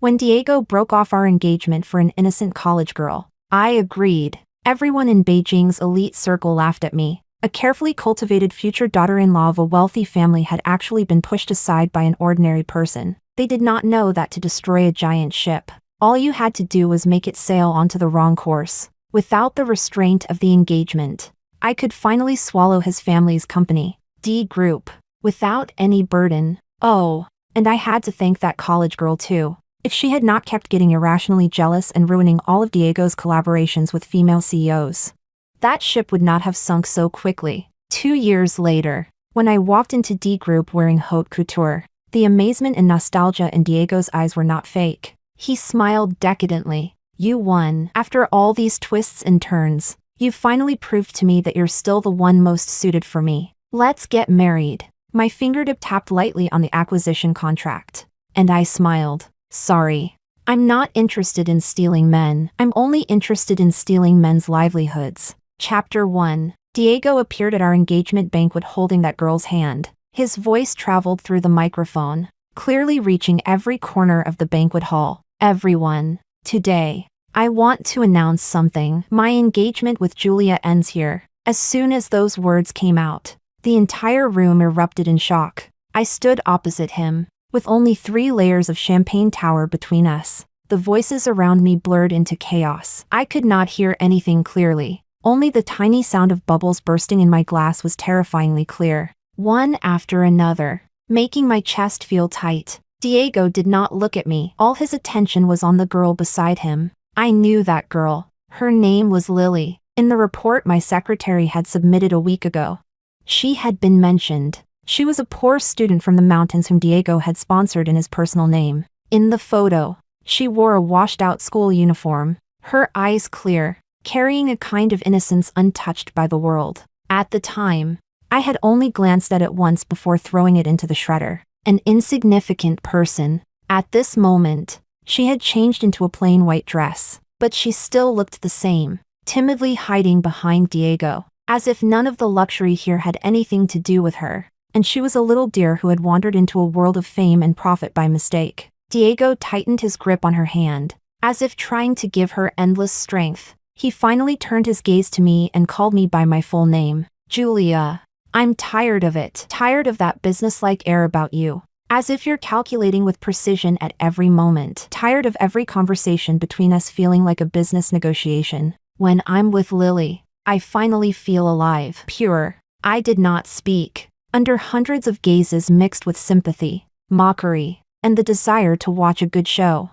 When Diego broke off our engagement for an innocent college girl, I agreed. Everyone in Beijing's elite circle laughed at me. A carefully cultivated future daughter-in-law of a wealthy family had actually been pushed aside by an ordinary person. They did not know that to destroy a giant ship, all you had to do was make it sail onto the wrong course. Without the restraint of the engagement, I could finally swallow his family's company, D Group, without any burden. Oh, and I had to thank that college girl too. If she had not kept getting irrationally jealous and ruining all of Diego's collaborations with female CEOs, that ship would not have sunk so quickly. 2 years later, when I walked into D Group wearing haute couture, the amazement and nostalgia in Diego's eyes were not fake. He smiled decadently. You won. After all these twists and turns, you finally proved to me that you're still the one most suited for me. Let's get married. My fingertip tapped lightly on the acquisition contract, and I smiled. Sorry. I'm not interested in stealing men. I'm only interested in stealing men's livelihoods. Chapter 1. Diego appeared at our engagement banquet holding that girl's hand. His voice traveled through the microphone, clearly reaching every corner of the banquet hall. Everyone, today, I want to announce something. My engagement with Julia ends here. As soon as those words came out, the entire room erupted in shock. I stood opposite him, with only 3 layers of champagne tower between us. The voices around me blurred into chaos. I could not hear anything clearly. Only the tiny sound of bubbles bursting in my glass was terrifyingly clear, one after another, making my chest feel tight. Diego did not look at me. All his attention was on the girl beside him. I knew that girl. Her name was Lily, in the report my secretary had submitted a week ago. She had been mentioned. She was a poor student from the mountains whom Diego had sponsored in his personal name. In the photo, she wore a washed-out school uniform, her eyes clear, carrying a kind of innocence untouched by the world. At the time, I had only glanced at it once before throwing it into the shredder. An insignificant person. At this moment, she had changed into a plain white dress, but she still looked the same, timidly hiding behind Diego, as if none of the luxury here had anything to do with her, and she was a little deer who had wandered into a world of fame and profit by mistake. Diego tightened his grip on her hand, as if trying to give her endless strength. He finally turned his gaze to me and called me by my full name. Julia. I'm tired of it. Tired of that businesslike air about you. As if you're calculating with precision at every moment. Tired of every conversation between us feeling like a business negotiation. When I'm with Lily, I finally feel alive. Pure. I did not speak. Under hundreds of gazes mixed with sympathy, mockery, and the desire to watch a good show,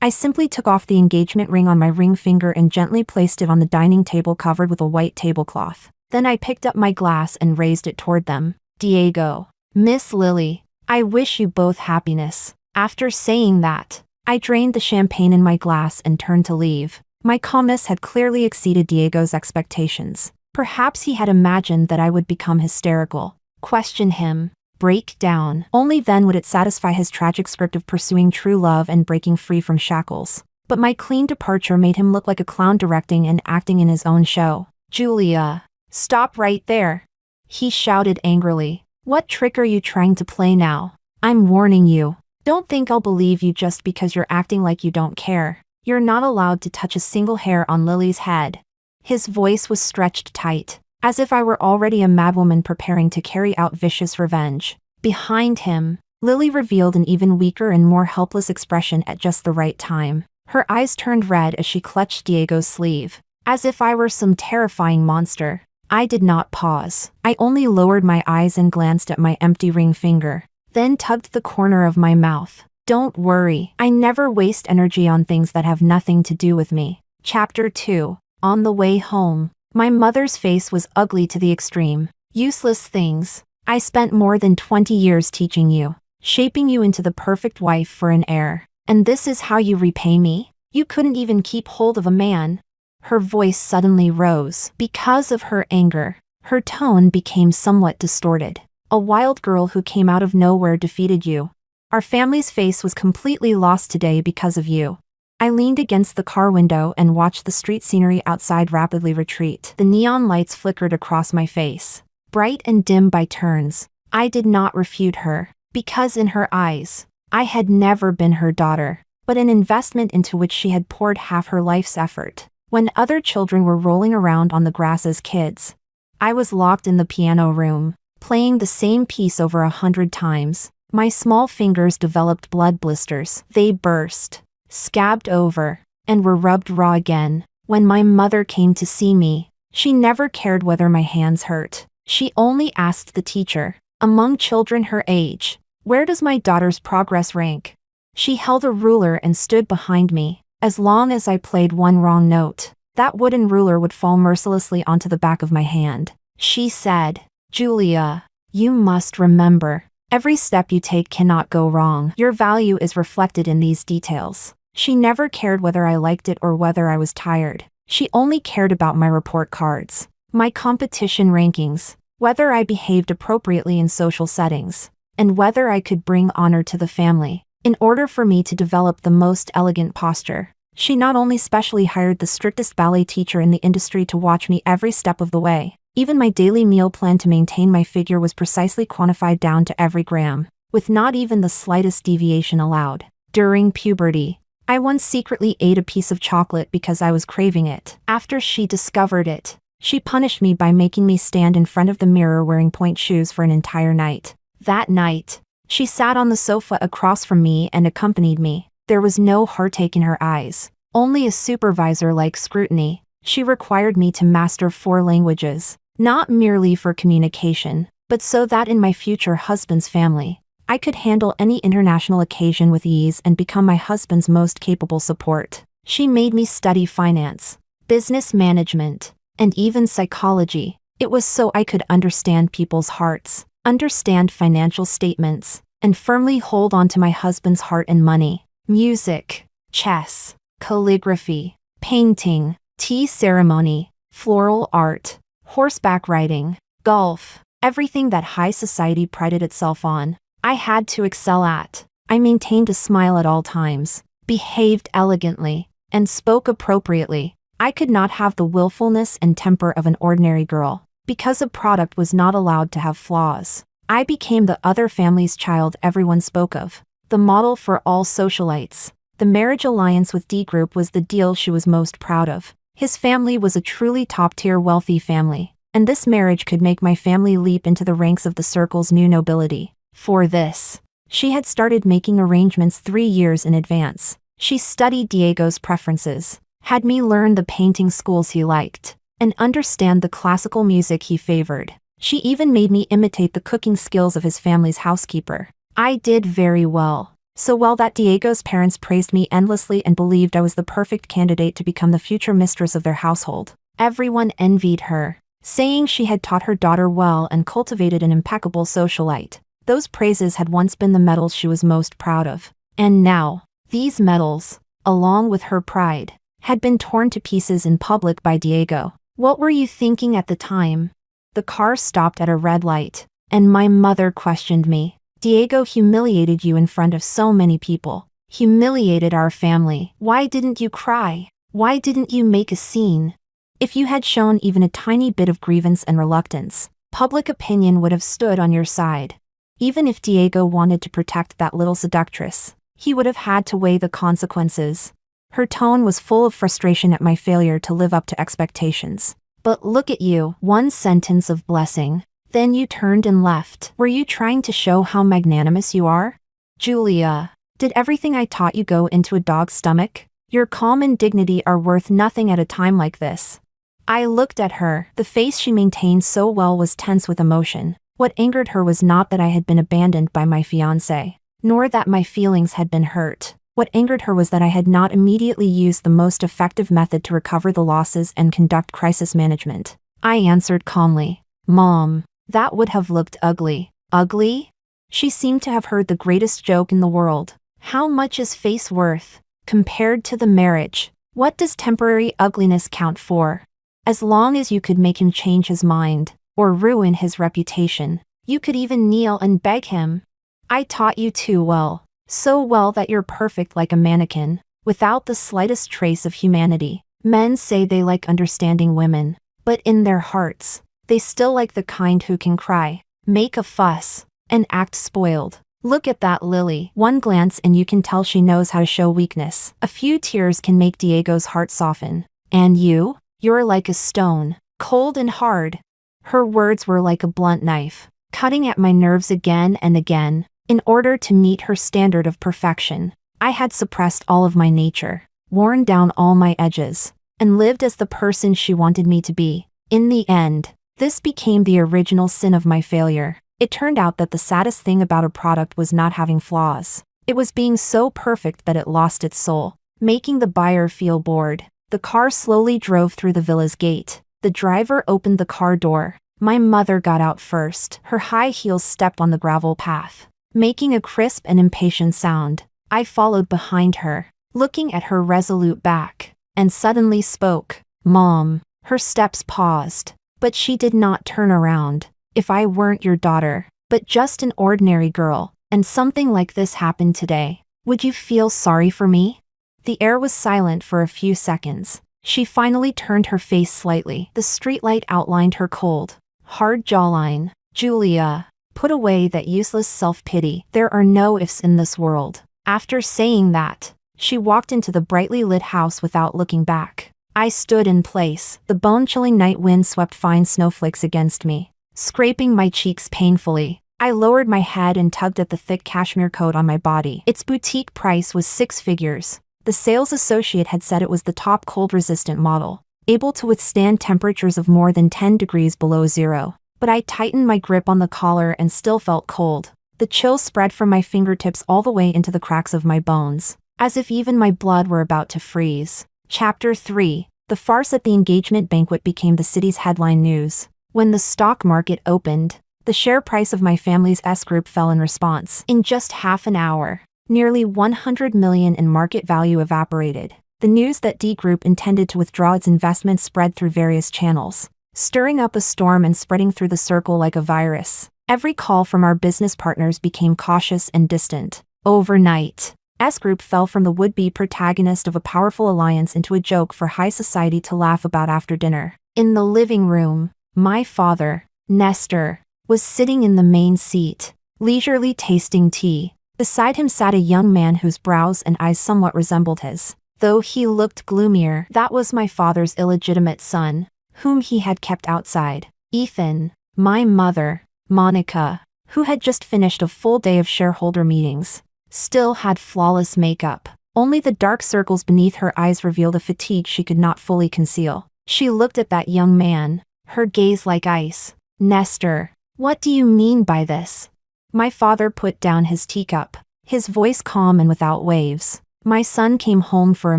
I simply took off the engagement ring on my ring finger and gently placed it on the dining table covered with a white tablecloth. Then I picked up my glass and raised it toward them. Diego. Miss Lily. I wish you both happiness. After saying that, I drained the champagne in my glass and turned to leave. My calmness had clearly exceeded Diego's expectations. Perhaps he had imagined that I would become hysterical, question him, break down. Only then would it satisfy his tragic script of pursuing true love and breaking free from shackles. But my clean departure made him look like a clown directing and acting in his own show. Julia. Stop right there. He shouted angrily. What trick are you trying to play now? I'm warning you. Don't think I'll believe you just because you're acting like you don't care. You're not allowed to touch a single hair on Lily's head. His voice was stretched tight, as if I were already a madwoman preparing to carry out vicious revenge. Behind him, Lily revealed an even weaker and more helpless expression at just the right time. Her eyes turned red as she clutched Diego's sleeve, as if I were some terrifying monster. I did not pause. I only lowered my eyes and glanced at my empty ring finger, then tugged the corner of my mouth. Don't worry, I never waste energy on things that have nothing to do with me. Chapter 2. On the way home, my mother's face was ugly to the extreme. Useless things. I spent more than 20 years teaching you, shaping you into the perfect wife for an heir. And this is how you repay me? You couldn't even keep hold of a man. Her voice suddenly rose. Because of her anger, her tone became somewhat distorted. A wild girl who came out of nowhere defeated you. Our family's face was completely lost today because of you. I leaned against the car window and watched the street scenery outside rapidly retreat. The neon lights flickered across my face, bright and dim by turns. I did not refute her, because in her eyes, I had never been her daughter. but an investment into which she had poured half her life's effort. When other children were rolling around on the grass as kids, I was locked in the piano room, playing the same piece over 100 times. My small fingers developed blood blisters. They burst, scabbed over, and were rubbed raw again. When my mother came to see me, she never cared whether my hands hurt. She only asked the teacher, among children her age, "Where does my daughter's progress rank?" She held a ruler and stood behind me. As long as I played one wrong note, that wooden ruler would fall mercilessly onto the back of my hand. She said, "Julia, you must remember, every step you take cannot go wrong. Your value is reflected in these details." She never cared whether I liked it or whether I was tired. She only cared about my report cards, my competition rankings, whether I behaved appropriately in social settings, and whether I could bring honor to the family. In order for me to develop the most elegant posture, she not only specially hired the strictest ballet teacher in the industry to watch me every step of the way, even my daily meal plan to maintain my figure was precisely quantified down to every gram, with not even the slightest deviation allowed. During puberty, I once secretly ate a piece of chocolate because I was craving it. After she discovered it, she punished me by making me stand in front of the mirror wearing pointe shoes for an entire night. That night, she sat on the sofa across from me and accompanied me. There was no heartache in her eyes, only a supervisor-like scrutiny. She required me to master 4 languages, not merely for communication, but so that in my future husband's family, I could handle any international occasion with ease and become my husband's most capable support. She made me study finance, business management, and even psychology. It was so I could understand people's hearts, understand financial statements, and firmly hold on to my husband's heart and money. Music, chess, calligraphy, painting, tea ceremony, floral art, horseback riding, golf, everything that high society prided itself on, I had to excel at. I maintained a smile at all times, behaved elegantly, and spoke appropriately. I could not have the willfulness and temper of an ordinary girl. Because a product was not allowed to have flaws, I became the other family's child everyone spoke of, the model for all socialites. The marriage alliance with D Group was the deal she was most proud of. His family was a truly top-tier wealthy family, and this marriage could make my family leap into the ranks of the circle's new nobility. For this, she had started making arrangements 3 years in advance. She studied Diego's preferences, had me learn the painting schools he liked, and understand the classical music he favored. She even made me imitate the cooking skills of his family's housekeeper. I did very well, so well that Diego's parents praised me endlessly and believed I was the perfect candidate to become the future mistress of their household. Everyone envied her, saying she had taught her daughter well and cultivated an impeccable socialite. Those praises had once been the medals she was most proud of. And now, these medals, along with her pride, had been torn to pieces in public by Diego. What were you thinking at the time? The car stopped at a red light, and my mother questioned me. Diego humiliated you in front of so many people. Humiliated our family. Why didn't you cry? Why didn't you make a scene? If you had shown even a tiny bit of grievance and reluctance, public opinion would have stood on your side. Even if Diego wanted to protect that little seductress, he would have had to weigh the consequences. Her tone was full of frustration at my failure to live up to expectations. But look at you, one sentence of blessing. Then you turned and left. Were you trying to show how magnanimous you are? Julia, did everything I taught you go into a dog's stomach? Your calm and dignity are worth nothing at a time like this. I looked at her. The face she maintained so well was tense with emotion. What angered her was not that I had been abandoned by my fiancé, nor that my feelings had been hurt. What angered her was that I had not immediately used the most effective method to recover the losses and conduct crisis management. I answered calmly, "Mom, that would have looked ugly." Ugly? She seemed to have heard the greatest joke in the world. How much is face worth, compared to the marriage? What does temporary ugliness count for? As long as you could make him change his mind, or ruin his reputation, you could even kneel and beg him. I taught you too well. So well that you're perfect like a mannequin, without the slightest trace of humanity. Men say they like understanding women, but in their hearts, they still like the kind who can cry, make a fuss, and act spoiled. Look at that Lily. One glance and you can tell she knows how to show weakness. A few tears can make Diego's heart soften. And you? You're like a stone, cold and hard. Her words were like a blunt knife, cutting at my nerves again and again. In order to meet her standard of perfection, I had suppressed all of my nature, worn down all my edges, and lived as the person she wanted me to be. In the end, this became the original sin of my failure. It turned out that the saddest thing about a product was not having flaws. It was being so perfect that it lost its soul, making the buyer feel bored. The car slowly drove through the villa's gate. The driver opened the car door. My mother got out first. Her high heels stepped on the gravel path, making a crisp and impatient sound. I followed behind her, looking at her resolute back, and suddenly spoke. Mom. Her steps paused, but she did not turn around. If I weren't your daughter, but just an ordinary girl, and something like this happened today, would you feel sorry for me? The air was silent for a few seconds. She finally turned her face slightly. The streetlight outlined her cold, hard jawline. Julia, put away that useless self-pity. There are no ifs in this world. After saying that, she walked into the brightly lit house without looking back. I stood in place. The bone-chilling night wind swept fine snowflakes against me, scraping my cheeks painfully. I lowered my head and tugged at the thick cashmere coat on my body. Its boutique price was 6 figures. The sales associate had said it was the top cold-resistant model, able to withstand temperatures of more than 10 degrees below zero. But I tightened my grip on the collar and still felt cold. The chill spread from my fingertips all the way into the cracks of my bones, as if even my blood were about to freeze. Chapter 3. The farce at the engagement banquet became the city's headline news. When the stock market opened, the share price of my family's S Group fell in response. In just half an hour, nearly 100 million in market value evaporated. The news that D Group intended to withdraw its investments spread through various channels, stirring up a storm and spreading through the circle like a virus. Every call from our business partners became cautious and distant. Overnight, S Group fell from the would-be protagonist of a powerful alliance into a joke for high society to laugh about after dinner. In the living room, my father, Nestor, was sitting in the main seat, leisurely tasting tea. Beside him sat a young man whose brows and eyes somewhat resembled his, though he looked gloomier. That was my father's illegitimate son, whom he had kept outside. Ethan, my mother, Monica, who had just finished a full day of shareholder meetings, still had flawless makeup. Only the dark circles beneath her eyes revealed a fatigue she could not fully conceal. She looked at that young man, her gaze like ice. Nestor, what do you mean by this? My father put down his teacup, his voice calm and without waves. My son came home for a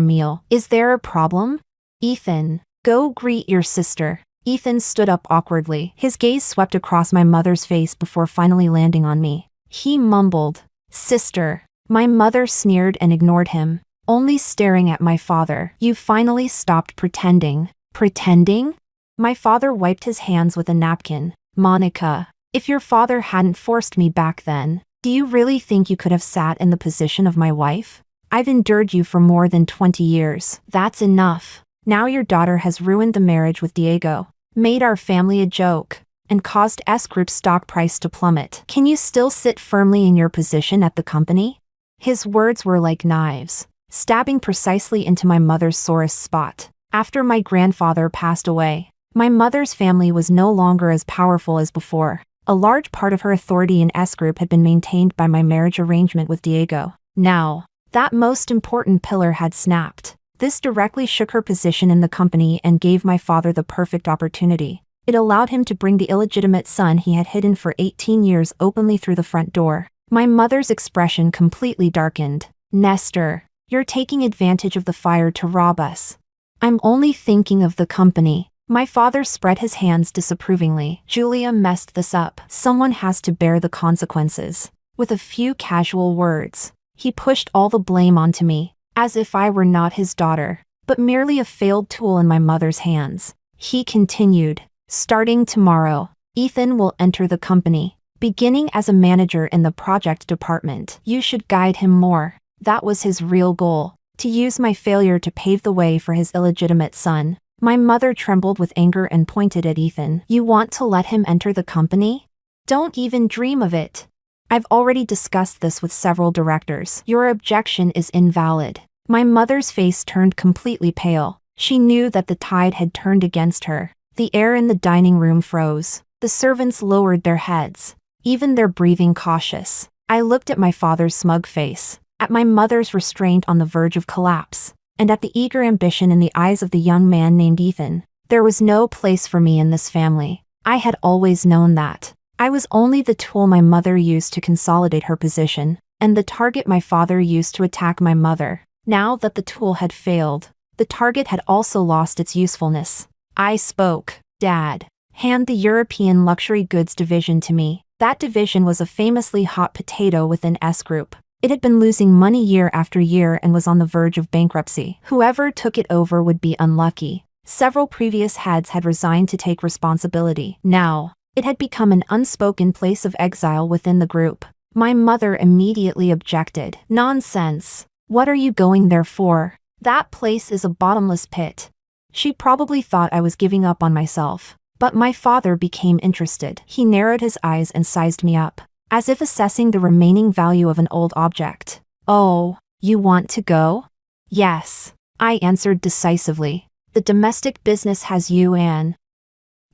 meal. Is there a problem? Ethan, go greet your sister. Ethan stood up awkwardly. His gaze swept across my mother's face before finally landing on me. He mumbled, "Sister." My mother sneered and ignored him, only staring at my father. You finally stopped pretending. Pretending? My father wiped his hands with a napkin. Monica, if your father hadn't forced me back then, do you really think you could have sat in the position of my wife? I've endured you for more than 20 years. That's enough. Now your daughter has ruined the marriage with Diego, made our family a joke, and caused S Group's stock price to plummet. Can you still sit firmly in your position at the company? His words were like knives, stabbing precisely into my mother's sorest spot. After my grandfather passed away, my mother's family was no longer as powerful as before. A large part of her authority in S Group had been maintained by my marriage arrangement with Diego. Now, that most important pillar had snapped. This directly shook her position in the company and gave my father the perfect opportunity. It allowed him to bring the illegitimate son he had hidden for 18 years openly through the front door. My mother's expression completely darkened. Nestor, you're taking advantage of the fire to rob us. I'm only thinking of the company. My father spread his hands disapprovingly. Julia messed this up. Someone has to bear the consequences. With a few casual words, he pushed all the blame onto me, as if I were not his daughter, but merely a failed tool in my mother's hands. He continued, starting tomorrow, Ethan will enter the company, beginning as a manager in the project department. You should guide him more. That was his real goal, to use my failure to pave the way for his illegitimate son. My mother trembled with anger and pointed at Ethan. You want to let him enter the company? Don't even dream of it. I've already discussed this with several directors. Your objection is invalid. My mother's face turned completely pale. She knew that the tide had turned against her. The air in the dining room froze. The servants lowered their heads, even their breathing cautious. I looked at my father's smug face, at my mother's restraint on the verge of collapse, and at the eager ambition in the eyes of the young man named Ethan. There was no place for me in this family. I had always known that. I was only the tool my mother used to consolidate her position, and the target my father used to attack my mother. Now that the tool had failed, the target had also lost its usefulness. I spoke. Dad, hand the European luxury goods division to me. That division was a famously hot potato within S Group. It had been losing money year after year and was on the verge of bankruptcy. Whoever took it over would be unlucky. Several previous heads had resigned to take responsibility. Now, it had become an unspoken place of exile within the group. My mother immediately objected. Nonsense. What are you going there for? That place is a bottomless pit. She probably thought I was giving up on myself. But my father became interested. He narrowed his eyes and sized me up, as if assessing the remaining value of an old object. Oh, you want to go? Yes, I answered decisively. The domestic business has you and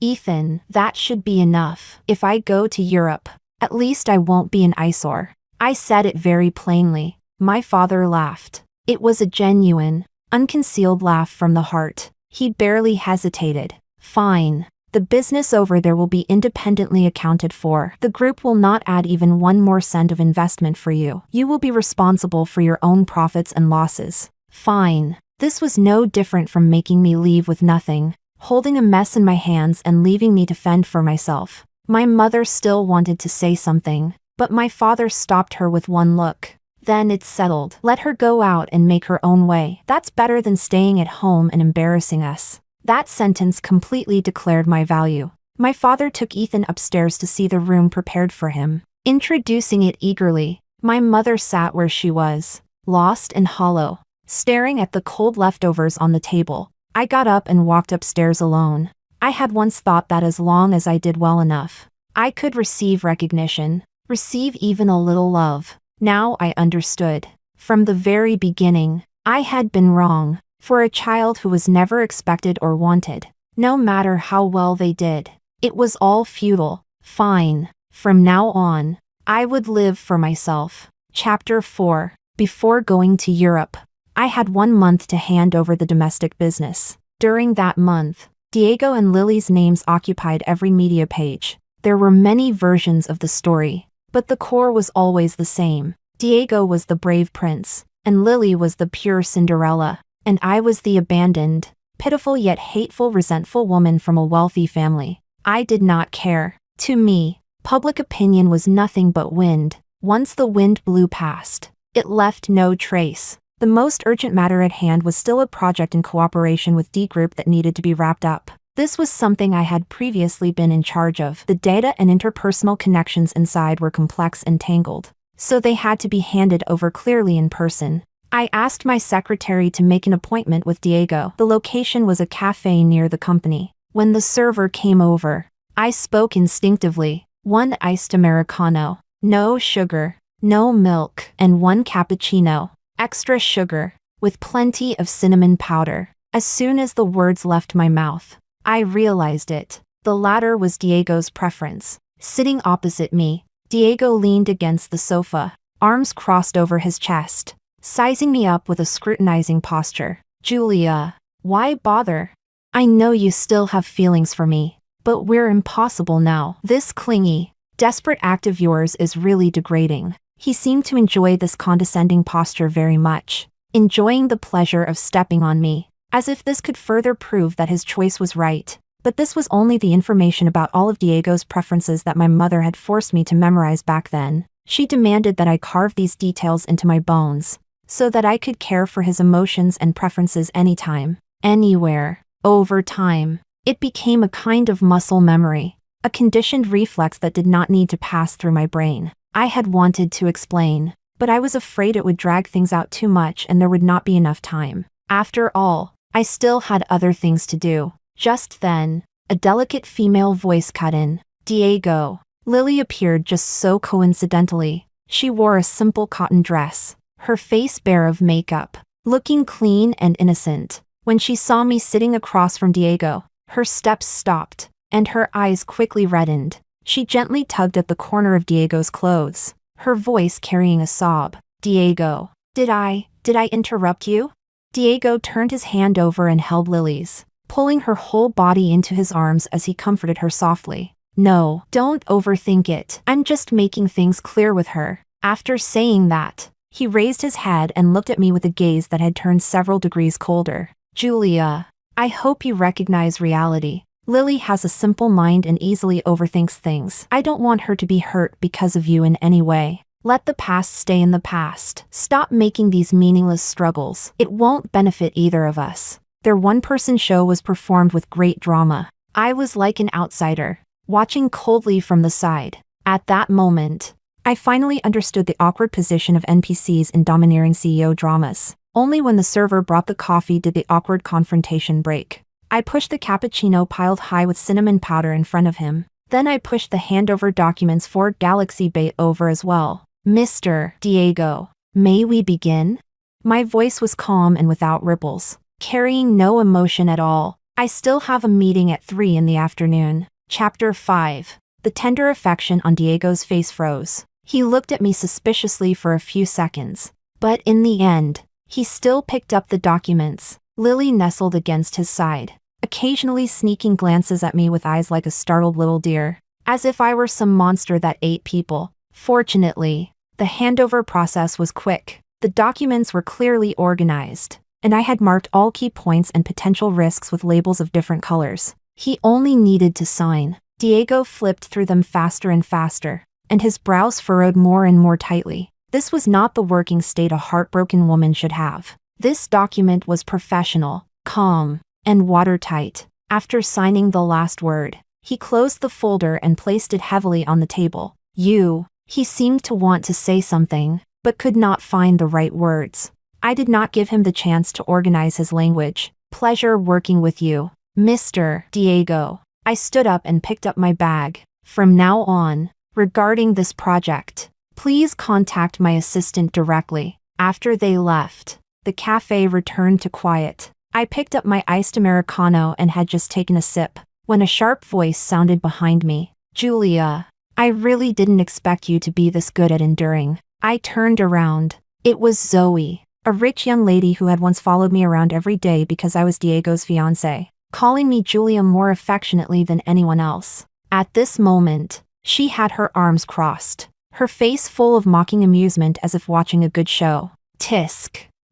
Ethan. That should be enough. If I go to Europe, at least I won't be an eyesore. I said it very plainly. My father laughed. It was a genuine, unconcealed laugh from the heart. He barely hesitated. Fine. The business over there will be independently accounted for. The group will not add even one more cent of investment for you. You will be responsible for your own profits and losses. Fine. This was no different from making me leave with nothing, holding a mess in my hands and leaving me to fend for myself. My mother still wanted to say something, but my father stopped her with one look. Then it's settled. Let her go out and make her own way. That's better than staying at home and embarrassing us. That sentence completely declared my value. My father took Ethan upstairs to see the room prepared for him. Introducing it eagerly, my mother sat where she was, lost and hollow, staring at the cold leftovers on the table. I got up and walked upstairs alone. I had once thought that as long as I did well enough, I could receive recognition, receive even a little love. Now I understood. From the very beginning, I had been wrong. For a child who was never expected or wanted, no matter how well they did, it was all futile. Fine. From now on, I would live for myself. Chapter 4. Before going to Europe, I had 1 month to hand over the domestic business. During that month, Diego and Lily's names occupied every media page. There were many versions of the story, but the core was always the same. Diego was the brave prince, and Lily was the pure Cinderella. And I was the abandoned, pitiful yet hateful, resentful woman from a wealthy family. I did not care. To me, public opinion was nothing but wind. Once the wind blew past, it left no trace. The most urgent matter at hand was still a project in cooperation with D Group that needed to be wrapped up. This was something I had previously been in charge of. The data and interpersonal connections inside were complex and tangled, so they had to be handed over clearly in person. I asked my secretary to make an appointment with Diego. The location was a cafe near the company. When the server came over, I spoke instinctively. 1 iced Americano, no sugar, no milk, and 1 cappuccino, extra sugar, with plenty of cinnamon powder. As soon as the words left my mouth, I realized it. The latter was Diego's preference. Sitting opposite me, Diego leaned against the sofa, arms crossed over his chest, sizing me up with a scrutinizing posture. Julia, why bother? I know you still have feelings for me, but we're impossible now. This clingy, desperate act of yours is really degrading. He seemed to enjoy this condescending posture very much, enjoying the pleasure of stepping on me, as if this could further prove that his choice was right. But this was only the information about all of Diego's preferences that my mother had forced me to memorize back then. She demanded that I carve these details into my bones, so that I could care for his emotions and preferences anytime, anywhere. Over time, it became a kind of muscle memory, a conditioned reflex that did not need to pass through my brain. I had wanted to explain, but I was afraid it would drag things out too much and there would not be enough time. After all, I still had other things to do. Just then, a delicate female voice cut in. Diego, Lily appeared just so coincidentally. She wore a simple cotton dress, her face bare of makeup, looking clean and innocent. When she saw me sitting across from Diego, her steps stopped, and her eyes quickly reddened. She gently tugged at the corner of Diego's clothes, her voice carrying a sob. Diego, did I interrupt you? Diego turned his hand over and held Lily's, pulling her whole body into his arms as he comforted her softly. No, don't overthink it. I'm just making things clear with her. After saying that, he raised his head and looked at me with a gaze that had turned several degrees colder. Julia, I hope you recognize reality. Lily has a simple mind and easily overthinks things. I don't want her to be hurt because of you in any way. Let the past stay in the past. Stop making these meaningless struggles. It won't benefit either of us. Their one-person show was performed with great drama. I was like an outsider, watching coldly from the side. At that moment, I finally understood the awkward position of NPCs in domineering CEO dramas. Only when the server brought the coffee did the awkward confrontation break. I pushed the cappuccino piled high with cinnamon powder in front of him. Then I pushed the handover documents for Galaxy Bait over as well. Mr. Diego, may we begin? My voice was calm and without ripples, carrying no emotion at all. I still have a meeting at 3 in the afternoon. Chapter 5. The tender affection on Diego's face froze. He looked at me suspiciously for a few seconds, but in the end, he still picked up the documents. Lily nestled against his side, occasionally sneaking glances at me with eyes like a startled little deer, as if I were some monster that ate people. Fortunately, the handover process was quick. The documents were clearly organized, and I had marked all key points and potential risks with labels of different colors. He only needed to sign. Diego flipped through them faster and faster, and his brows furrowed more and more tightly. This was not the working state a heartbroken woman should have. This document was professional, calm, and watertight. After signing the last word, he closed the folder and placed it heavily on the table. He seemed to want to say something, but could not find the right words. I did not give him the chance to organize his language. Pleasure working with you, Mr. Diego. I stood up and picked up my bag. From now on, regarding this project, please contact my assistant directly. After they left, the cafe returned to quiet. I picked up my iced Americano and had just taken a sip, when a sharp voice sounded behind me. Julia, I really didn't expect you to be this good at enduring. I turned around. It was Zoe, a rich young lady who had once followed me around every day because I was Diego's fiancé, calling me Julia more affectionately than anyone else. At this moment, she had her arms crossed, her face full of mocking amusement as if watching a good show.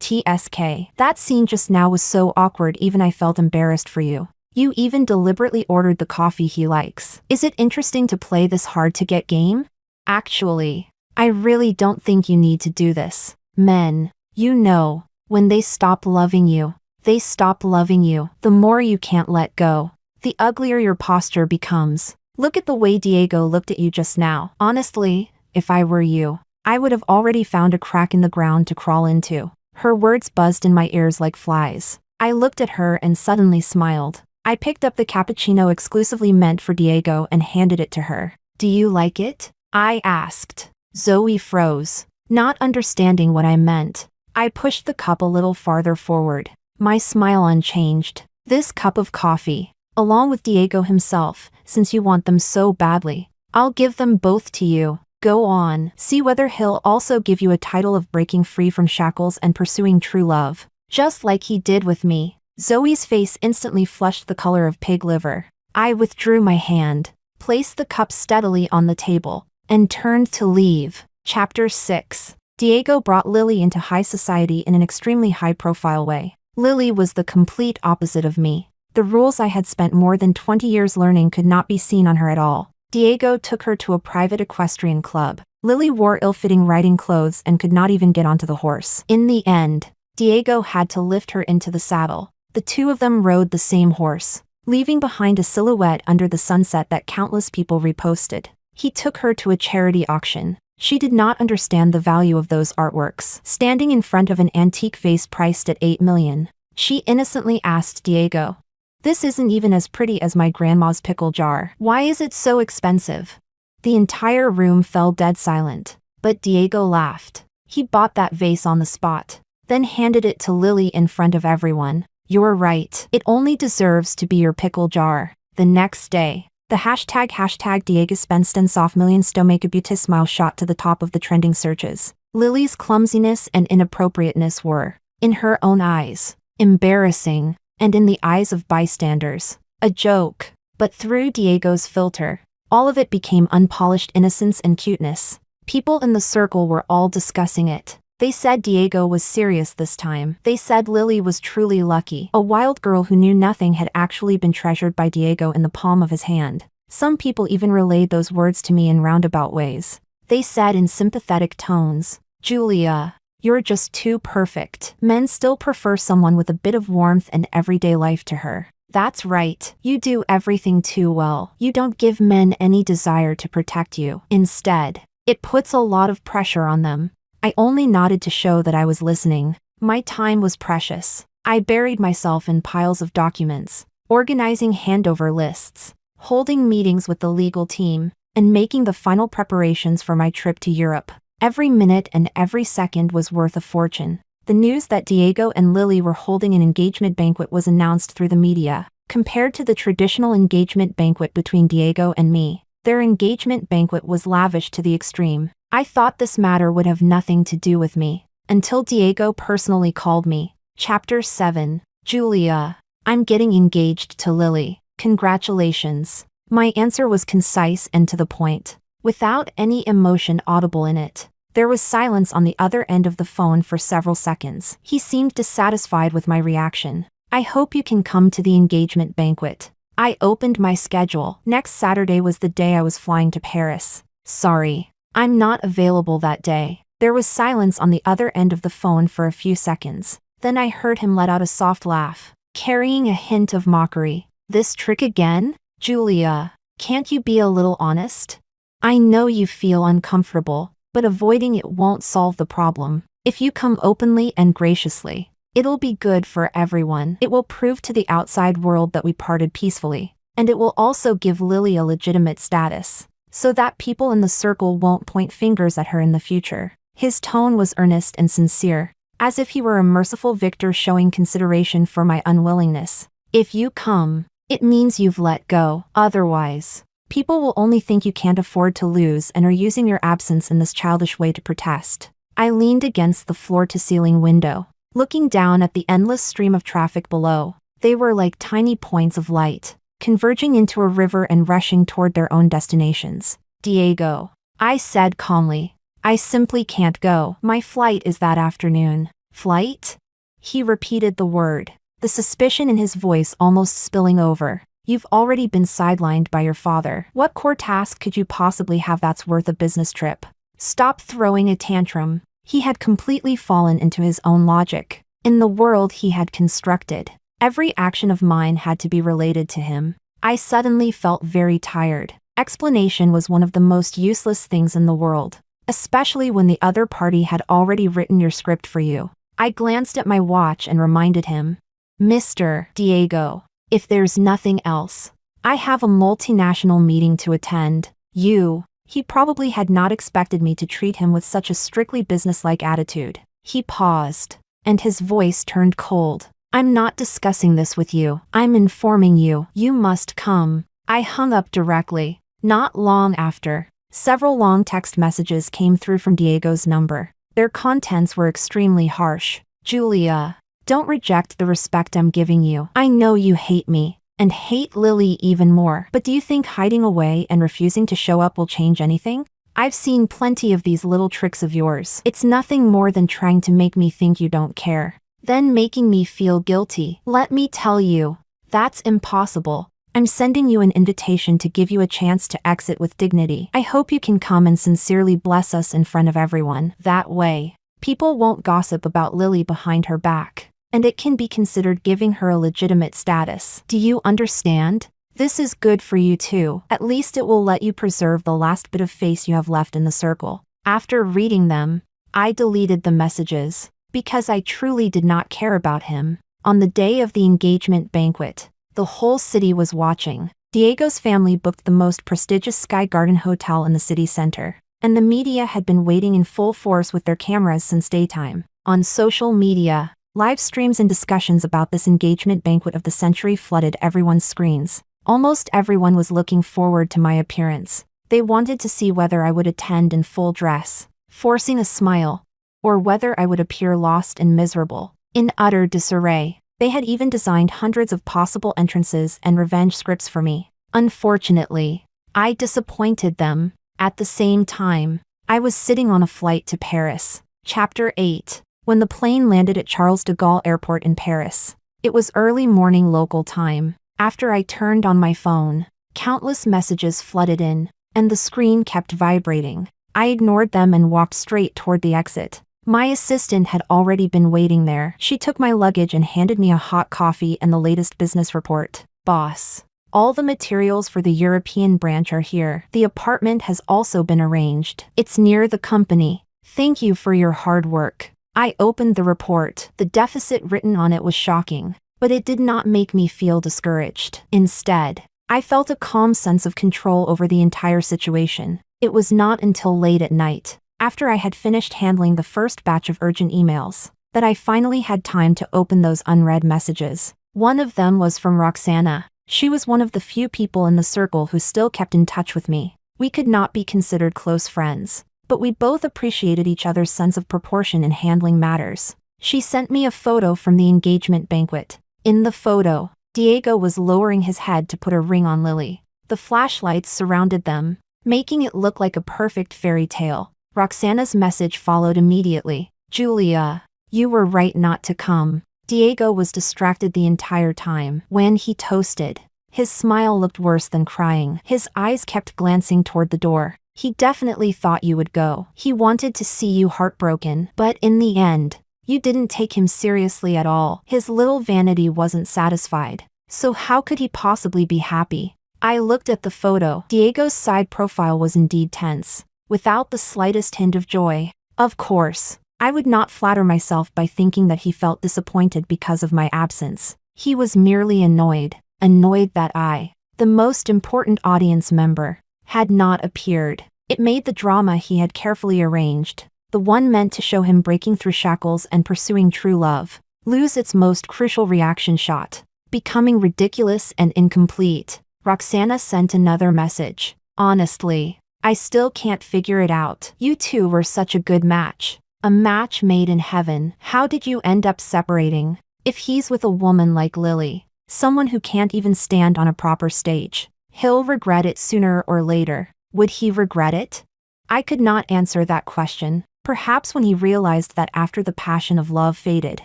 TSK. That scene just now was so awkward even I felt embarrassed for you. You even deliberately ordered the coffee he likes. Is it interesting to play this hard-to-get game? Actually, I really don't think you need to do this. Men, you know, when they stop loving you, they stop loving you. The more you can't let go, the uglier your posture becomes. Look at the way Diego looked at you just now. Honestly, if I were you, I would have already found a crack in the ground to crawl into. Her words buzzed in my ears like flies. I looked at her and suddenly smiled. I picked up the cappuccino exclusively meant for Diego and handed it to her. Do you like it? I asked. Zoe froze, not understanding what I meant. I pushed the cup a little farther forward, my smile unchanged. This cup of coffee, along with Diego himself, since you want them so badly, I'll give them both to you. Go on, see whether he'll also give you a title of breaking free from shackles and pursuing true love, just like he did with me. Zoe's face instantly flushed the color of pig liver. I withdrew my hand, placed the cup steadily on the table, and turned to leave. Chapter 6. Diego brought Lily into high society in an extremely high-profile way. Lily was the complete opposite of me. The rules I had spent more than 20 years learning could not be seen on her at all. Diego took her to a private equestrian club. Lily wore ill-fitting riding clothes and could not even get onto the horse. In the end, Diego had to lift her into the saddle. The two of them rode the same horse, leaving behind a silhouette under the sunset that countless people reposted. He took her to a charity auction. She did not understand the value of those artworks. Standing in front of an antique vase priced at 8 million, she innocently asked Diego, "This isn't even as pretty as my grandma's pickle jar. Why is it so expensive?" The entire room fell dead silent. But Diego laughed. He bought that vase on the spot, then handed it to Lily in front of everyone. You're right. It only deserves to be your pickle jar. The next day, the hashtag Diego Spensten soft million sto make a beauty smile shot to the top of the trending searches. Lily's clumsiness and inappropriateness were, in her own eyes, embarrassing, and in the eyes of bystanders, a joke. But through Diego's filter, all of it became unpolished innocence and cuteness. People in the circle were all discussing it. They said Diego was serious this time. They said Lily was truly lucky. A wild girl who knew nothing had actually been treasured by Diego in the palm of his hand. Some people even relayed those words to me in roundabout ways. They said in sympathetic tones, Julia, you're just too perfect. Men still prefer someone with a bit of warmth and everyday life to her. That's right. You do everything too well. You don't give men any desire to protect you. Instead, it puts a lot of pressure on them. I only nodded to show that I was listening. My time was precious. I buried myself in piles of documents, organizing handover lists, holding meetings with the legal team, and making the final preparations for my trip to Europe. Every minute and every second was worth a fortune. The news that Diego and Lily were holding an engagement banquet was announced through the media. Compared to the traditional engagement banquet between Diego and me, their engagement banquet was lavish to the extreme. I thought this matter would have nothing to do with me, until Diego personally called me. Chapter 7. Julia, I'm getting engaged to Lily. Congratulations. My answer was concise and to the point, without any emotion audible in it. There was silence on the other end of the phone for several seconds. He seemed dissatisfied with my reaction. I hope you can come to the engagement banquet. I opened my schedule. Next Saturday was the day I was flying to Paris. Sorry, I'm not available that day. There was silence on the other end of the phone for a few seconds. Then I heard him let out a soft laugh, carrying a hint of mockery. This trick again? Julia, can't you be a little honest? I know you feel uncomfortable, but avoiding it won't solve the problem. If you come openly and graciously, it'll be good for everyone. It will prove to the outside world that we parted peacefully, and it will also give Lily a legitimate status, so that people in the circle won't point fingers at her in the future. His tone was earnest and sincere, as if he were a merciful victor showing consideration for my unwillingness. If you come, it means you've let go. Otherwise, people will only think you can't afford to lose and are using your absence in this childish way to protest. I leaned against the floor-to-ceiling window, looking down at the endless stream of traffic below. They were like tiny points of light, converging into a river and rushing toward their own destinations. Diego, I said calmly, I simply can't go. My flight is that afternoon. Flight? He repeated the word, the suspicion in his voice almost spilling over. You've already been sidelined by your father. What core task could you possibly have that's worth a business trip? Stop throwing a tantrum. He had completely fallen into his own logic. In the world he had constructed, every action of mine had to be related to him. I suddenly felt very tired. Explanation was one of the most useless things in the world, especially when the other party had already written your script for you. I glanced at my watch and reminded him, Mr. Diego, if there's nothing else, I have a multinational meeting to attend. He probably had not expected me to treat him with such a strictly businesslike attitude. He paused, and his voice turned cold. I'm not discussing this with you. I'm informing you. You must come. I hung up directly. Not long after, several long text messages came through from Diego's number. Their contents were extremely harsh. Julia, don't reject the respect I'm giving you. I know you hate me, and hate Lily even more. But do you think hiding away and refusing to show up will change anything? I've seen plenty of these little tricks of yours. It's nothing more than trying to make me think you don't care, then making me feel guilty. Let me tell you, that's impossible. I'm sending you an invitation to give you a chance to exit with dignity. I hope you can come and sincerely bless us in front of everyone. That way, people won't gossip about Lily behind her back, and it can be considered giving her a legitimate status. Do you understand? This is good for you too. At least it will let you preserve the last bit of face you have left in the circle. After reading them, I deleted the messages, because I truly did not care about him. On the day of the engagement banquet, the whole city was watching. Diego's family booked the most prestigious Sky Garden hotel in the city center, and the media had been waiting in full force with their cameras since daytime. On social media, live streams and discussions about this engagement banquet of the century flooded everyone's screens. Almost everyone was looking forward to my appearance. They wanted to see whether I would attend in full dress, forcing a smile, or whether I would appear lost and miserable, in utter disarray. They had even designed hundreds of possible entrances and revenge scripts for me. Unfortunately, I disappointed them. At the same time, I was sitting on a flight to Paris. Chapter 8. When the plane landed at Charles de Gaulle Airport in Paris. It was early morning local time. After I turned on my phone, countless messages flooded in, and the screen kept vibrating. I ignored them and walked straight toward the exit. My assistant had already been waiting there. She took my luggage and handed me a hot coffee and the latest business report. Boss, all the materials for the European branch are here. The apartment has also been arranged. It's near the company. Thank you for your hard work. I opened the report. The deficit written on it was shocking, but it did not make me feel discouraged. Instead, I felt a calm sense of control over the entire situation. It was not until late at night, after I had finished handling the first batch of urgent emails, that I finally had time to open those unread messages. One of them was from Roxana. She was one of the few people in the circle who still kept in touch with me. We could not be considered close friends, but we both appreciated each other's sense of proportion in handling matters. She sent me a photo from the engagement banquet. In the photo, Diego was lowering his head to put a ring on Lily. The flashlights surrounded them, making it look like a perfect fairy tale. Roxana's message followed immediately. Julia, you were right not to come. Diego was distracted the entire time. When he toasted, his smile looked worse than crying. His eyes kept glancing toward the door. He definitely thought you would go. He wanted to see you heartbroken, but in the end, you didn't take him seriously at all. His little vanity wasn't satisfied. So how could he possibly be happy? I looked at the photo. Diego's side profile was indeed tense, without the slightest hint of joy. Of course, I would not flatter myself by thinking that he felt disappointed because of my absence. He was merely annoyed that I, the most important audience member, had not appeared. It made the drama he had carefully arranged, the one meant to show him breaking through shackles and pursuing true love, lose its most crucial reaction shot, becoming ridiculous and incomplete. Roxana sent another message. Honestly, I still can't figure it out. You two were such a good match. A match made in heaven. How did you end up separating? If he's with a woman like Lily, someone who can't even stand on a proper stage, he'll regret it sooner or later. Would he regret it? I could not answer that question. Perhaps when he realized that after the passion of love faded,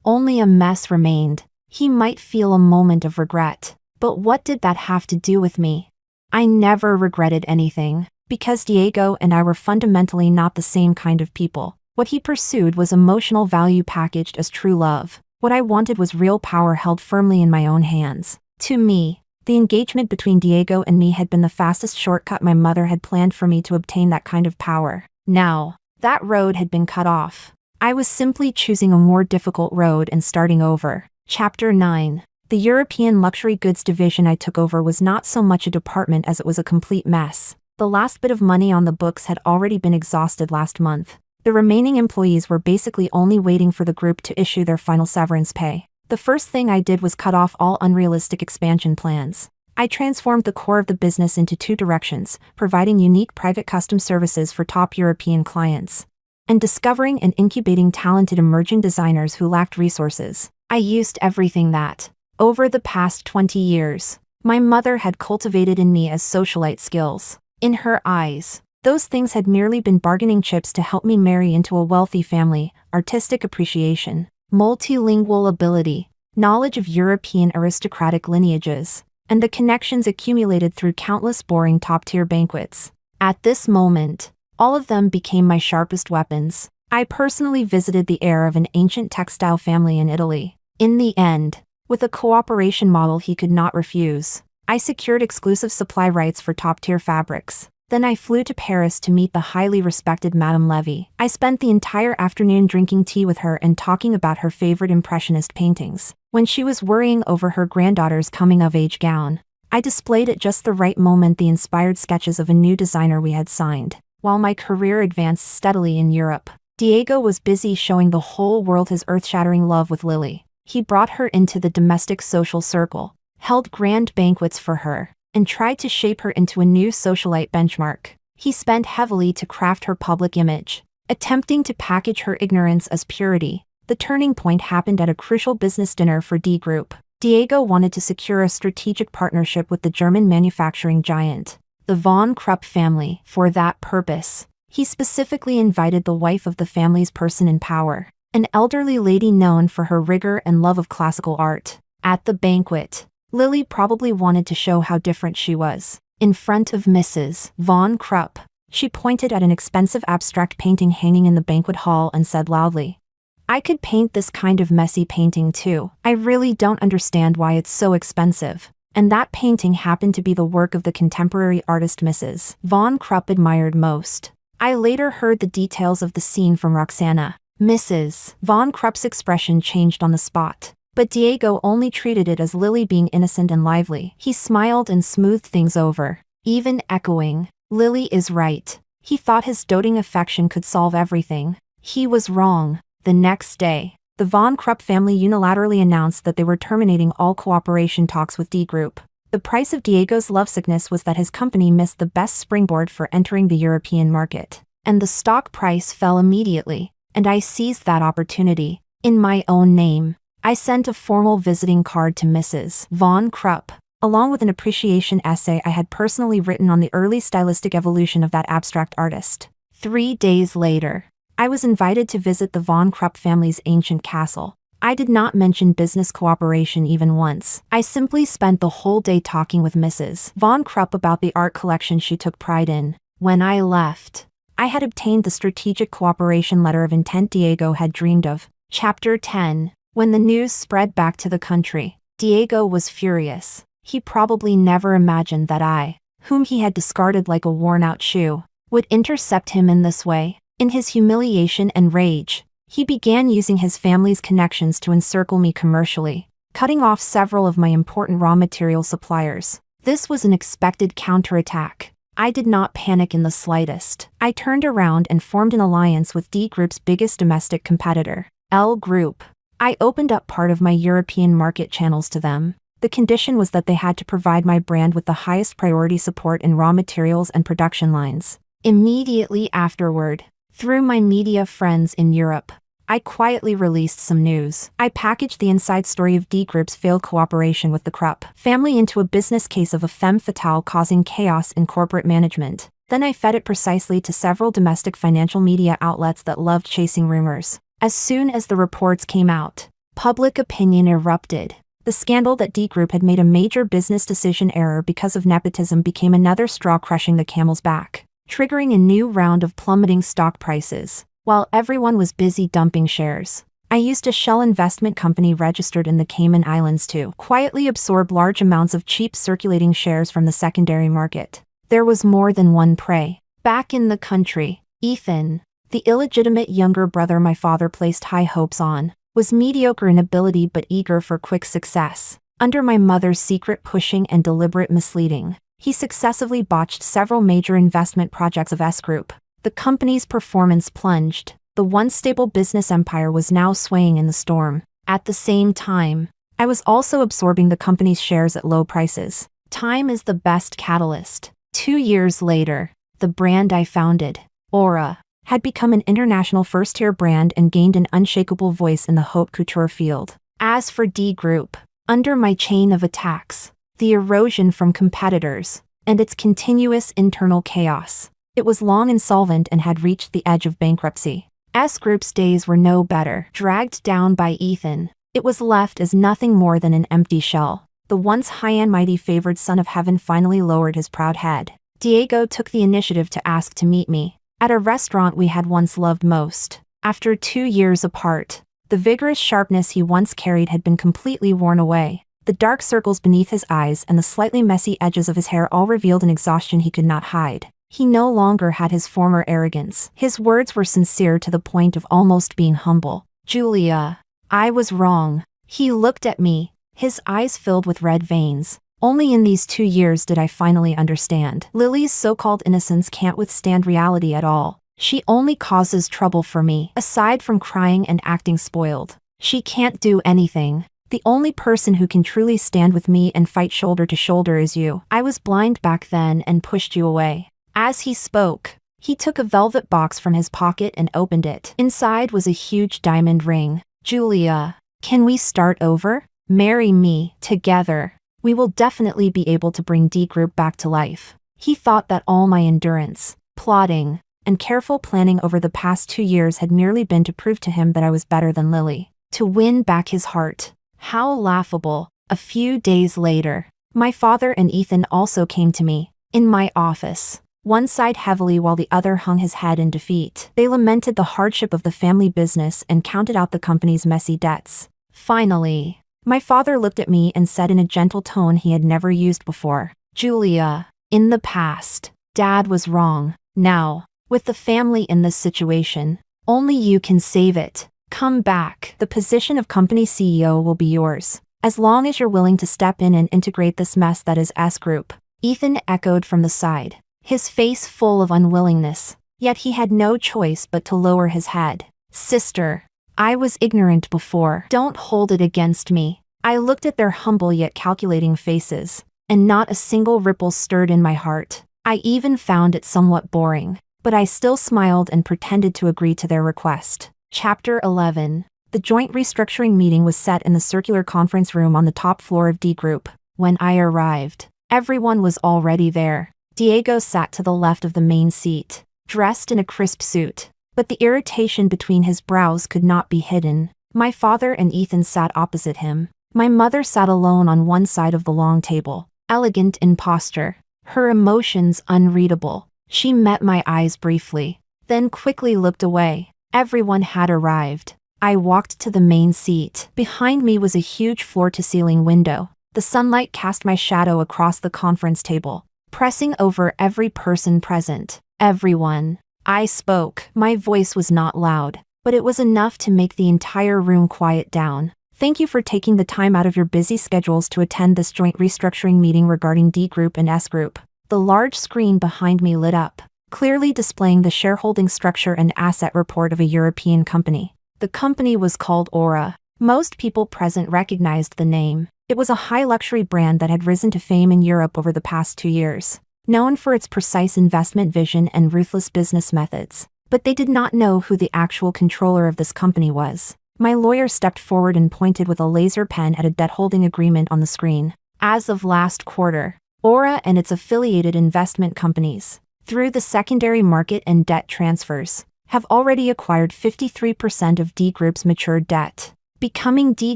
only a mess remained, he might feel a moment of regret. But what did that have to do with me? I never regretted anything, because Diego and I were fundamentally not the same kind of people. What he pursued was emotional value packaged as true love. What I wanted was real power held firmly in my own hands. To me, the engagement between Diego and me had been the fastest shortcut my mother had planned for me to obtain that kind of power. Now, that road had been cut off. I was simply choosing a more difficult road and starting over. Chapter 9. The European luxury goods division I took over was not so much a department as it was a complete mess. The last bit of money on the books had already been exhausted last month. The remaining employees were basically only waiting for the group to issue their final severance pay. The first thing I did was cut off all unrealistic expansion plans. I transformed the core of the business into two directions, providing unique private custom services for top European clients, and discovering and incubating talented emerging designers who lacked resources. I used everything that, over the past 20 years, my mother had cultivated in me as socialite skills. In her eyes, those things had merely been bargaining chips to help me marry into a wealthy family: artistic appreciation, multilingual ability, knowledge of European aristocratic lineages, and the connections accumulated through countless boring top-tier banquets. At this moment, all of them became my sharpest weapons. I personally visited the heir of an ancient textile family in Italy. In the end, with a cooperation model he could not refuse, I secured exclusive supply rights for top-tier fabrics. Then I flew to Paris to meet the highly respected Madame Levy. I spent the entire afternoon drinking tea with her and talking about her favorite Impressionist paintings. When she was worrying over her granddaughter's coming-of-age gown, I displayed at just the right moment the inspired sketches of a new designer we had signed. While my career advanced steadily in Europe, Diego was busy showing the whole world his earth-shattering love with Lily. He brought her into the domestic social circle, held grand banquets for her, and tried to shape her into a new socialite benchmark. He spent heavily to craft her public image, attempting to package her ignorance as purity. The turning point happened at a crucial business dinner for D Group. Diego wanted to secure a strategic partnership with the German manufacturing giant, the von Krupp family. For that purpose, he specifically invited the wife of the family's person in power, an elderly lady known for her rigor and love of classical art. At the banquet, Lily probably wanted to show how different she was. In front of Mrs. von Krupp, she pointed at an expensive abstract painting hanging in the banquet hall and said loudly, "I could paint this kind of messy painting too. I really don't understand why it's so expensive." And that painting happened to be the work of the contemporary artist Mrs. von Krupp admired most. I later heard the details of the scene from Roxana. Mrs. von Krupp's expression changed on the spot, but Diego only treated it as Lily being innocent and lively. He smiled and smoothed things over, even echoing, "Lily is right." He thought his doting affection could solve everything. He was wrong. The next day, the von Krupp family unilaterally announced that they were terminating all cooperation talks with D Group. The price of Diego's lovesickness was that his company missed the best springboard for entering the European market, and the stock price fell immediately, and I seized that opportunity. In my own name, I sent a formal visiting card to Mrs. von Krupp, along with an appreciation essay I had personally written on the early stylistic evolution of that abstract artist. 3 days later, I was invited to visit the von Krupp family's ancient castle. I did not mention business cooperation even once. I simply spent the whole day talking with Mrs. von Krupp about the art collection she took pride in. When I left, I had obtained the strategic cooperation letter of intent Diego had dreamed of. Chapter 10. When the news spread back to the country, Diego was furious. He probably never imagined that I, whom he had discarded like a worn-out shoe, would intercept him in this way. In his humiliation and rage, he began using his family's connections to encircle me commercially, cutting off several of my important raw material suppliers. This was an expected counterattack. I did not panic in the slightest. I turned around and formed an alliance with D Group's biggest domestic competitor, L Group. I opened up part of my European market channels to them. The condition was that they had to provide my brand with the highest priority support in raw materials and production lines. Immediately afterward, through my media friends in Europe, I quietly released some news. I packaged the inside story of D Group's failed cooperation with the Krupp family into a business case of a femme fatale causing chaos in corporate management. Then I fed it precisely to several domestic financial media outlets that loved chasing rumors. As soon as the reports came out, public opinion erupted. The scandal that D Group had made a major business decision error because of nepotism became another straw crushing the camel's back, triggering a new round of plummeting stock prices. While everyone was busy dumping shares, I used a shell investment company registered in the Cayman Islands to quietly absorb large amounts of cheap circulating shares from the secondary market. There was more than one prey. Back in the country, Ethan, the illegitimate younger brother my father placed high hopes on, was mediocre in ability but eager for quick success. Under my mother's secret pushing and deliberate misleading, he successively botched several major investment projects of S Group. The company's performance plunged. The once stable business empire was now swaying in the storm. At the same time, I was also absorbing the company's shares at low prices. Time is the best catalyst. 2 years later, the brand I founded, Aura, had become an international first-tier brand and gained an unshakable voice in the haute couture field. As for D Group, under my chain of attacks, the erosion from competitors, and its continuous internal chaos, it was long insolvent and had reached the edge of bankruptcy. S Group's days were no better. Dragged down by Ethan, it was left as nothing more than an empty shell. The once high and mighty favored son of heaven finally lowered his proud head. Diego took the initiative to ask to meet me at a restaurant we had once loved most. After 2 years apart, the vigorous sharpness he once carried had been completely worn away. The dark circles beneath his eyes and the slightly messy edges of his hair all revealed an exhaustion he could not hide. He no longer had his former arrogance. His words were sincere to the point of almost being humble. "Julia, I was wrong." He looked at me, his eyes filled with red veins. Only in these 2 years did I finally understand. Lily's so-called innocence can't withstand reality at all. She only causes trouble for me. Aside from crying and acting spoiled, she can't do anything. The only person who can truly stand with me and fight shoulder to shoulder is you. I was blind back then and pushed you away. As he spoke, he took a velvet box from his pocket and opened it. Inside was a huge diamond ring. Julia, can we start over? Marry me, together. We will definitely be able to bring D Group back to life. He thought that all my endurance, plotting, and careful planning over the past 2 years had merely been to prove to him that I was better than Lily. To win back his heart. How laughable. A few days later, my father and Ethan also came to me, in my office. One sighed heavily while the other hung his head in defeat. They lamented the hardship of the family business and counted out the company's messy debts. Finally, my father looked at me and said in a gentle tone he had never used before, Julia, in the past, Dad was wrong. Now, with the family in this situation, only you can save it. Come back. The position of company CEO will be yours, as long as you're willing to step in and integrate this mess that is S Group. Ethan echoed from the side, his face full of unwillingness, yet he had no choice but to lower his head. Sister, I was ignorant before. Don't hold it against me. I looked at their humble yet calculating faces, and not a single ripple stirred in my heart. I even found it somewhat boring, but I still smiled and pretended to agree to their request. Chapter 11. The joint restructuring meeting was set in the circular conference room on the top floor of D Group. When I arrived, everyone was already there. Diego sat to the left of the main seat, dressed in a crisp suit, but the irritation between his brows could not be hidden. My father and Ethan sat opposite him. My mother sat alone on one side of the long table, elegant in posture, her emotions unreadable. She met my eyes briefly, then quickly looked away. Everyone had arrived. I walked to the main seat. Behind me was a huge floor-to-ceiling window. The sunlight cast my shadow across the conference table, pressing over every person present. Everyone. I spoke. My voice was not loud, but it was enough to make the entire room quiet down. Thank you for taking the time out of your busy schedules to attend this joint restructuring meeting regarding D Group and S Group. The large screen behind me lit up, clearly displaying the shareholding structure and asset report of a European company. The company was called Aura. Most people present recognized the name. It was a high-luxury brand that had risen to fame in Europe over the past 2 years, known for its precise investment vision and ruthless business methods. But they did not know who the actual controller of this company was. My lawyer stepped forward and pointed with a laser pen at a debt-holding agreement on the screen. As of last quarter, Aura and its affiliated investment companies, through the secondary market and debt transfers, have already acquired 53% of D Group's matured debt, becoming D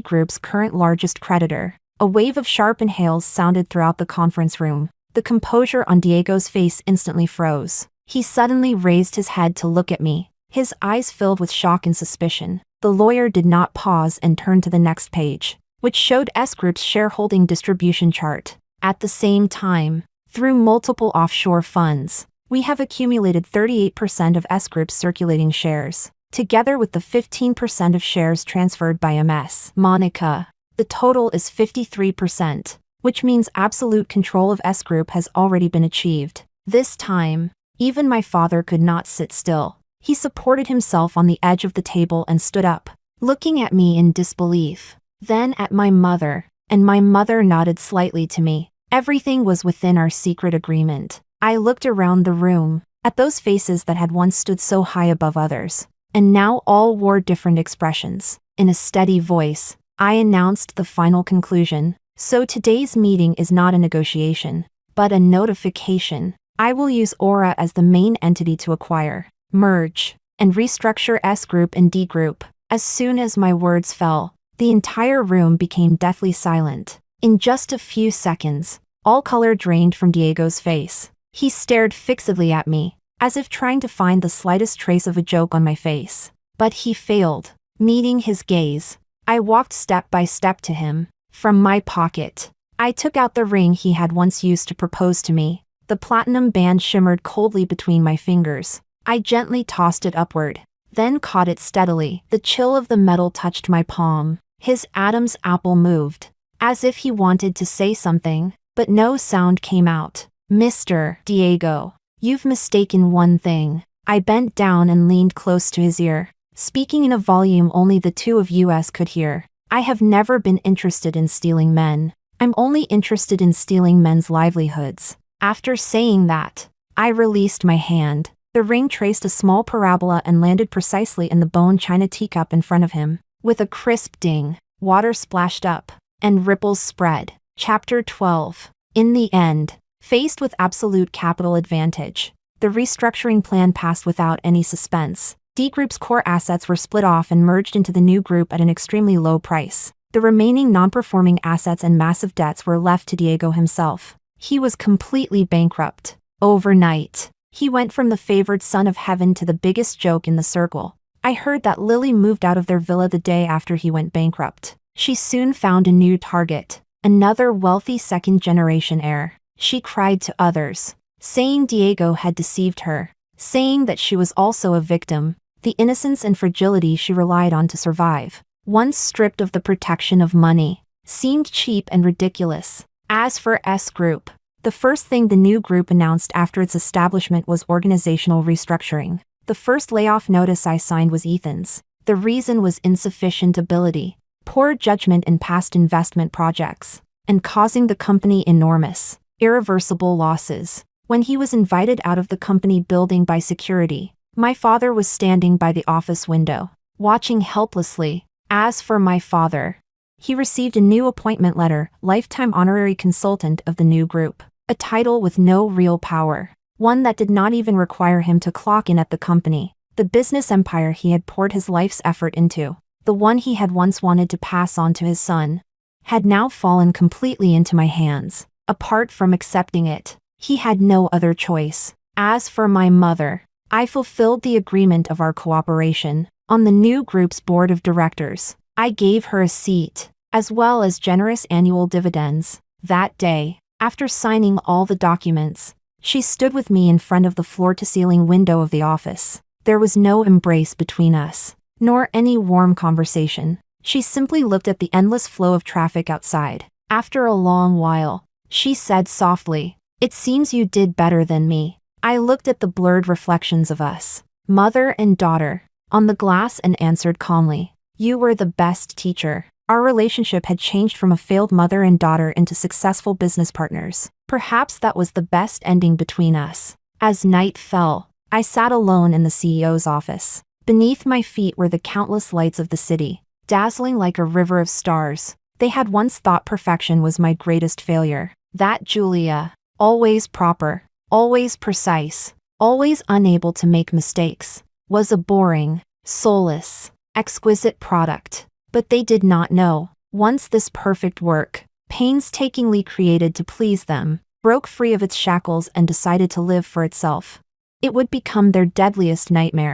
Group's current largest creditor. A wave of sharp inhales sounded throughout the conference room. The composure on Diego's face instantly froze. He suddenly raised his head to look at me, his eyes filled with shock and suspicion. The lawyer did not pause and turned to the next page, which showed S Group's shareholding distribution chart. At the same time, through multiple offshore funds, we have accumulated 38% of S Group's circulating shares, together with the 15% of shares transferred by MS Monica. The total is 53%, which means absolute control of S Group has already been achieved. This time, even my father could not sit still. He supported himself on the edge of the table and stood up, looking at me in disbelief, then at my mother, and my mother nodded slightly to me. Everything was within our secret agreement. I looked around the room, at those faces that had once stood so high above others, and now all wore different expressions. In a steady voice, I announced the final conclusion. So today's meeting is not a negotiation, but a notification. I will use Aura as the main entity to acquire, merge, and restructure S Group and D Group. As soon as my words fell, the entire room became deathly silent. In just a few seconds, all color drained from Diego's face. He stared fixedly at me, as if trying to find the slightest trace of a joke on my face. But he failed. Meeting his gaze, I walked step by step to him. From my pocket, I took out the ring he had once used to propose to me. The platinum band shimmered coldly between my fingers. I gently tossed it upward, then caught it steadily. The chill of the metal touched my palm. His Adam's apple moved, as if he wanted to say something. but no sound came out. Mr. Diego, you've mistaken one thing. I bent down and leaned close to his ear, speaking in a volume only the two of us could hear. I have never been interested in stealing men. I'm only interested in stealing men's livelihoods. After saying that, I released my hand. The ring traced a small parabola and landed precisely in the bone china teacup in front of him. With a crisp ding, water splashed up, and ripples spread. Chapter 12. In the end, faced with absolute capital advantage, the restructuring plan passed without any suspense. D Group's core assets were split off and merged into the new group at an extremely low price. The remaining non-performing assets and massive debts were left to Diego himself. He was completely bankrupt. Overnight, he went from the favored son of heaven to the biggest joke in the circle. I heard that Lily moved out of their villa the day after he went bankrupt. She soon found a new target, another wealthy second-generation heir. She cried to others, saying Diego had deceived her, saying that she was also a victim, the innocence and fragility she relied on to survive, once stripped of the protection of money, seemed cheap and ridiculous. As for S Group, the first thing the new group announced after its establishment was organizational restructuring. The first layoff notice I signed was Ethan's. The reason was insufficient ability, poor judgment in past investment projects, and causing the company enormous, irreversible losses. When he was invited out of the company building by security, my father was standing by the office window, watching helplessly. As for my father, he received a new appointment letter, lifetime honorary consultant of the new group, a title with no real power, one that did not even require him to clock in at the company. The business empire he had poured his life's effort into, the one he had once wanted to pass on to his son, had now fallen completely into my hands. Apart from accepting it, he had no other choice. As for my mother, I fulfilled the agreement of our cooperation. On the new group's board of directors, I gave her a seat, as well as generous annual dividends. That day, after signing all the documents, she stood with me in front of the floor-to-ceiling window of the office. There was no embrace between us, nor any warm conversation. She simply looked at the endless flow of traffic outside. After a long while, she said softly, "It seems you did better than me." I looked at the blurred reflections of us, mother and daughter, on the glass and answered calmly, "You were the best teacher." Our relationship had changed from a failed mother and daughter into successful business partners. Perhaps that was the best ending between us. As night fell, I sat alone in the CEO's office. Beneath my feet were the countless lights of the city, dazzling like a river of stars. They had once thought perfection was my greatest failure. That Julia, always proper, always precise, always unable to make mistakes, was a boring, soulless, exquisite product. But they did not know, once this perfect work, painstakingly created to please them, broke free of its shackles and decided to live for itself, it would become their deadliest nightmare.